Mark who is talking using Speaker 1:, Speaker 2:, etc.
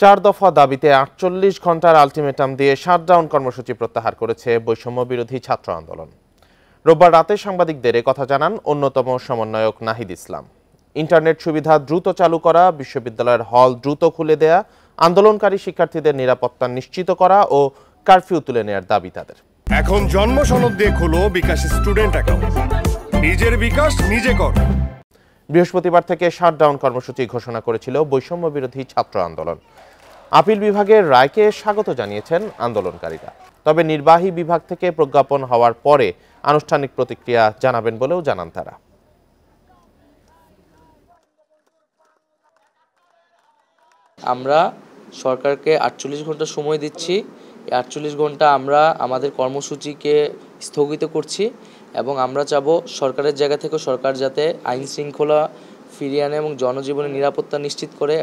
Speaker 1: 4 দফা দাবিতে ৪৮ ঘন্টার আলটিমেটাম দিয়ে শাটডাউন কর্মসূচি প্রত্যাহার করেছে বৈষম্য বিরোধী ছাত্র আন্দোলন। রোববার রাতে সাংবাদিকদের কথা জানান অন্যতম সমন্বয়ক নাহিদ ইসলাম। ইন্টারনেট সুবিধা দ্রুত চালু করা, বিশ্ববিদ্যালয়ের হল দ্রুত খুলে দেয়া, আন্দোলনকারী শিক্ষার্থীদের নিরাপত্তা নিশ্চিত করা ও কারফিউ তুলে নেয়ার দাবি তাদের।
Speaker 2: এখন জন্ম সনদ দিয়ে খোলো বিকাশ স্টুডেন্ট অ্যাকাউন্ট, নিজের বিকাশ নিজে কর।
Speaker 1: বৃহস্পতিবার থেকে শাটডাউন কর্মসূচি ঘোষণা করেছিল বৈষম্য বিরোধী ছাত্র আন্দোলন। আপিল বিভাগের রায়কে স্বাগত জানিয়েছেন আন্দোলনকারীরা। তবে নির্বাহী বিভাগ থেকে প্রজ্ঞাপন হওয়ার পরে আনুষ্ঠানিক প্রতিক্রিয়া জানাবেন বলেও জানান তারা।
Speaker 3: আমরা সরকারকে ৪৮ ঘন্টা সময় দিচ্ছি। এই ৪৮ ঘন্টা আমরা আমাদের কর্মসূচিকে স্থগিত করছি এবং আমরা চাবো সরকারের জায়গা থেকে সরকার যাতে আইন শৃঙ্খলা ফিরিয়ে আনে এবং জনজীবনের নিরাপত্তা নিশ্চিত করে।